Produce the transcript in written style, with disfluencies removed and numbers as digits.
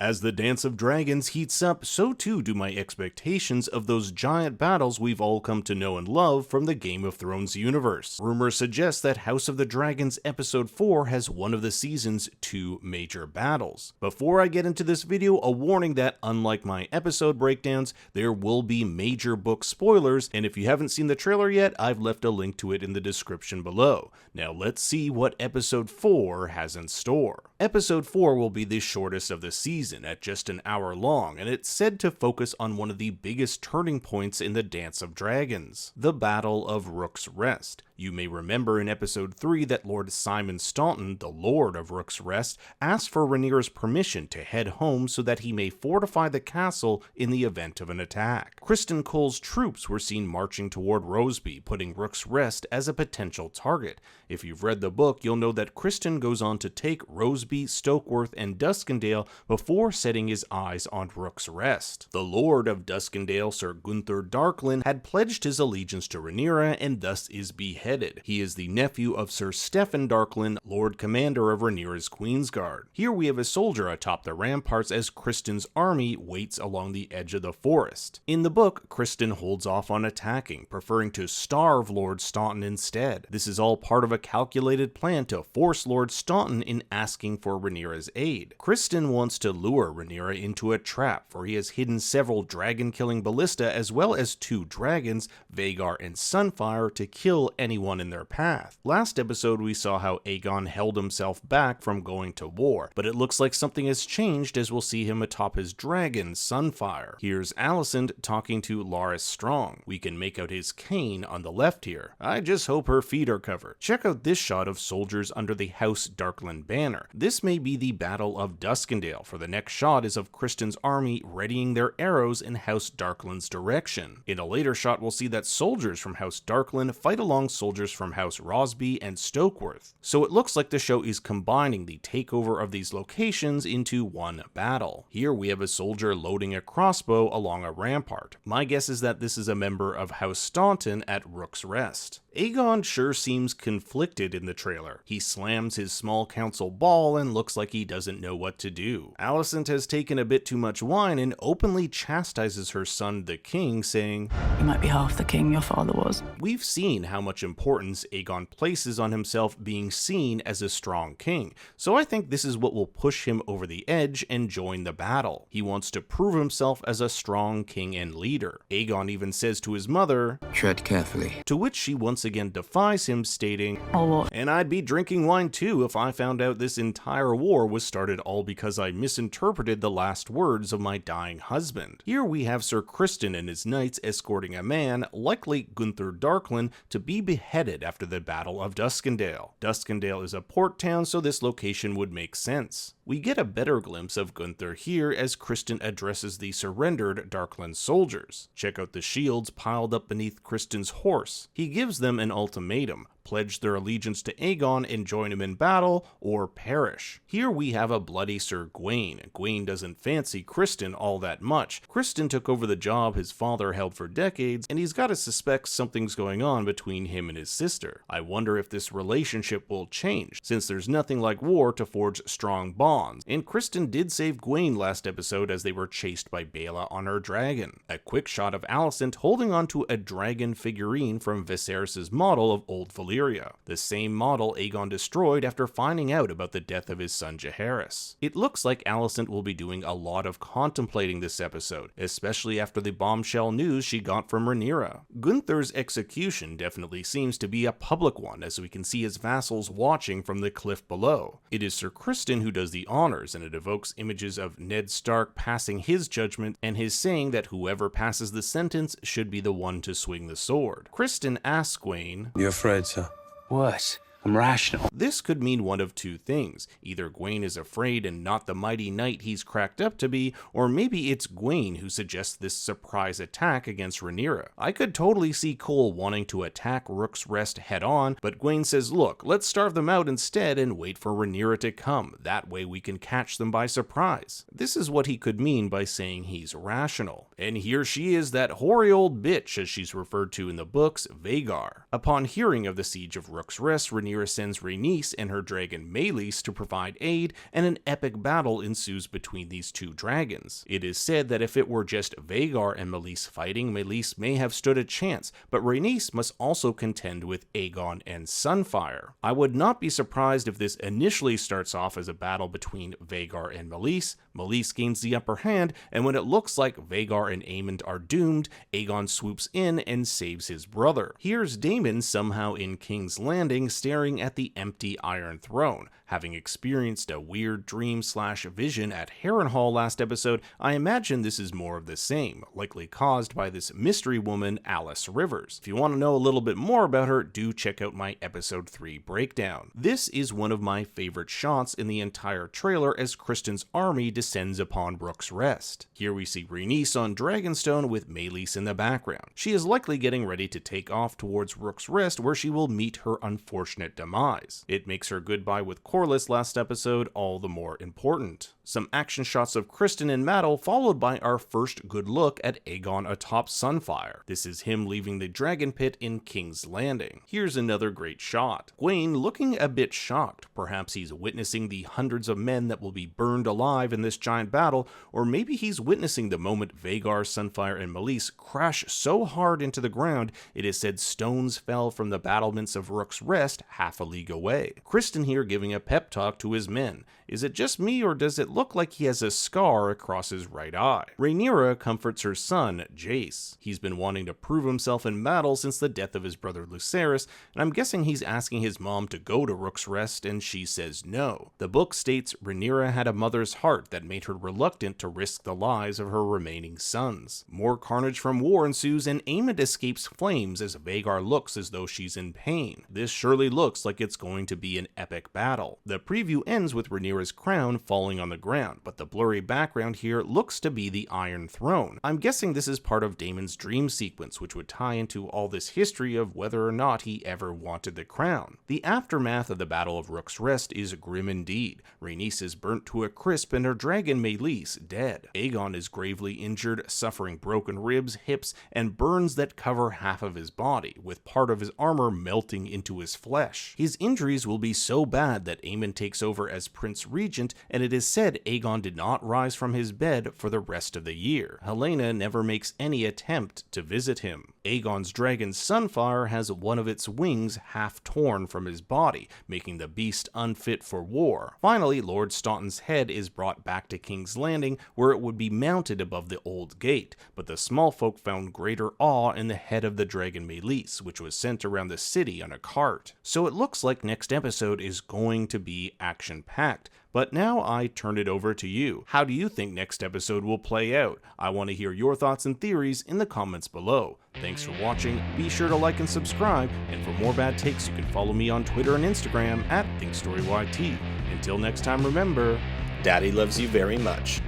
As the Dance of Dragons heats up, so too do my expectations of those giant battles we've all come to know and love from the Game of Thrones universe. Rumors suggest that House of the Dragons Episode 4 has one of the season's 2 major battles. Before I get into this video, a warning that, unlike my episode breakdowns, there will be major book spoilers, and if you haven't seen the trailer yet, I've left a link to it in the description below. Now let's see what Episode 4 has in store. Episode 4 will be the shortest of the season, at just an hour long, and it's said to focus on one of the biggest turning points in the Dance of Dragons, the Battle of Rook's Rest. You may remember in Episode 3 that Lord Simon Staunton, the Lord of Rook's Rest, asked for Rhaenyra's permission to head home so that he may fortify the castle in the event of an attack. Criston Cole's troops were seen marching toward Roseby, putting Rook's Rest as a potential target. If you've read the book, you'll know that Criston goes on to take Roseby, Stokeworth, and Duskendale before setting his eyes on Rook's Rest. The Lord of Duskendale, Sir Gunther Darklyn, had pledged his allegiance to Rhaenyra and thus is beheaded. He is the nephew of Sir Steffon Darklyn, Lord Commander of Rhaenyra's Queensguard. Here we have a soldier atop the ramparts as Criston's army waits along the edge of the forest. In the book, Criston holds off on attacking, preferring to starve Lord Staunton instead. This is all part of a calculated plan to force Lord Staunton in asking for Rhaenyra's aid. Criston wants to lure Rhaenyra into a trap, for he has hidden several dragon-killing ballista as well as 2 dragons, Vhagar and Sunfire, to kill anyone in their path. Last episode we saw how Aegon held himself back from going to war, but it looks like something has changed as we'll see him atop his dragon, Sunfire. Here's Alicent talking to Larys Strong. We can make out his cane on the left here. I just hope her feet are covered. Check out this shot of soldiers under the House Darklyn banner. This may be the Battle of Duskendale, for the next shot is of Criston's army readying their arrows in House Darklyn's direction. In a later shot we'll see that soldiers from House Darklyn fight along soldiers from House Roseby and Stokeworth. So it looks like the show is combining the takeover of these locations into one battle. Here we have a soldier loading a crossbow along a rampart. My guess is that this is a member of House Staunton at Rook's Rest. Aegon sure seems conflicted in the trailer. He slams his small council ball and looks like he doesn't know what to do. Alicent has taken a bit too much wine and openly chastises her son, the king, saying, "You might be half the king your father was." We've seen how much importance Aegon places on himself being seen as a strong king, so I think this is what will push him over the edge and join the battle. He wants to prove himself as a strong king and leader. Aegon even says to his mother, "Tread carefully," to which she once again defies him, stating, "Oh, what? And I'd be drinking wine too if I found out this entire war was started all because I misinterpreted the last words of my dying husband." Here we have Sir Criston and his knights escorting a man, likely Gunther Darklyn, to be beheaded after the Battle of Duskendale. Duskendale is a port town, so this location would make sense. We get a better glimpse of Gunther here as Criston addresses the surrendered Darklyn soldiers. Check out the shields piled up beneath Criston's horse. He gives them an ultimatum: pledge their allegiance to Aegon and join him in battle, or perish. Here we have a bloody Sir Gawain. Gawain doesn't fancy Criston all that much. Criston took over the job his father held for decades, and he's got to suspect something's going on between him and his sister. I wonder if this relationship will change, since there's nothing like war to forge strong bonds, and Criston did save Gawain last episode as they were chased by Baela on her dragon. A quick shot of Alicent holding onto a dragon figurine from Viserys' model of Old Valyria, the same model Aegon destroyed after finding out about the death of his son Jaehaerys. It looks like Alicent will be doing a lot of contemplating this episode, especially after the bombshell news she got from Rhaenyra. Gunther's execution definitely seems to be a public one, as we can see his vassals watching from the cliff below. It is Sir Criston who does the honors, and it evokes images of Ned Stark passing his judgment and his saying that whoever passes the sentence should be the one to swing the sword. Criston asks Gawain, "You afraid, sir?" "What? I'm rational." This could mean one of two things. Either Gawain is afraid and not the mighty knight he's cracked up to be, or maybe it's Gawain who suggests this surprise attack against Rhaenyra. I could totally see Cole wanting to attack Rook's Rest head on, but Gawain says, look, let's starve them out instead and wait for Rhaenyra to come. That way we can catch them by surprise. This is what he could mean by saying he's rational. And here she is, that hoary old bitch, as she's referred to in the books, Vhagar. Upon hearing of the siege of Rook's Rest, Rhaenyra Rhaenyra sends Rhaenys and her dragon Meleys to provide aid, and an epic battle ensues between these two dragons. It is said that if it were just Vhagar and Meleys fighting, Meleys may have stood a chance, but Rhaenys must also contend with Aegon and Sunfire. I would not be surprised if this initially starts off as a battle between Vhagar and Meleys. Meleys gains the upper hand, and when it looks like Vhagar and Aemond are doomed, Aegon swoops in and saves his brother. Here's Daemon somehow in King's Landing staring at the empty Iron Throne. Having experienced a weird dream/vision at Harrenhal last episode, I imagine this is more of the same, likely caused by this mystery woman, Alice Rivers. If you want to know a little bit more about her, do check out my episode 3 breakdown. This is one of my favorite shots in the entire trailer as Criston's army descends upon Rook's Rest. Here we see Rhaenys on Dragonstone with Meleys in the background. She is likely getting ready to take off towards Rook's Rest, where she will meet her unfortunate demise. It makes her goodbye with Corlys last episode all the more important. Some action shots of Criston in battle, followed by our first good look at Aegon atop Sunfire. This is him leaving the dragon pit in King's Landing. Here's another great shot. Gwaine looking a bit shocked. Perhaps he's witnessing the hundreds of men that will be burned alive in this giant battle, or maybe he's witnessing the moment Vhagar, Sunfire, and Meleys crash so hard into the ground it is said stones fell from the battlements of Rook's Rest half a league away. Criston here giving a pep talk to his men. Is it just me, or does it look like he has a scar across his right eye? Rhaenyra comforts her son, Jace. He's been wanting to prove himself in battle since the death of his brother Lucerys, and I'm guessing he's asking his mom to go to Rook's Rest, and she says no. The book states Rhaenyra had a mother's heart that made her reluctant to risk the lives of her remaining sons. More carnage from war ensues, and Aemond escapes flames as Vhagar looks as though she's in pain. This surely looks like it's going to be an epic battle. The preview ends with Rhaenyra's crown falling on the ground, but the blurry background here looks to be the Iron Throne. I'm guessing this is part of Daemon's dream sequence, which would tie into all this history of whether or not he ever wanted the crown. The aftermath of the Battle of Rook's Rest is grim indeed. Rhaenys is burnt to a crisp and her dragon Meleys dead. Aegon is gravely injured, suffering broken ribs, hips, and burns that cover half of his body, with part of his armor melting into his flesh. His injuries will be so bad that Aemond takes over as Prince Regent, and it is said Aegon did not rise from his bed for the rest of the year. Helaena never makes any attempt to visit him. Aegon's dragon Sunfire has one of its wings half torn from his body, making the beast unfit for war. Finally, Lord Staunton's head is brought back to King's Landing, where it would be mounted above the old gate, but the small folk found greater awe in the head of the dragon Meleys, which was sent around the city on a cart. So it looks like next episode is going to be action-packed. But now I turn it over to you. How do you think next episode will play out? I want to hear your thoughts and theories in the comments below. Thanks for watching, be sure to like and subscribe, and for more bad takes you can follow me on Twitter and Instagram at ThinkStoryYT. Until next time, remember, Daddy loves you very much.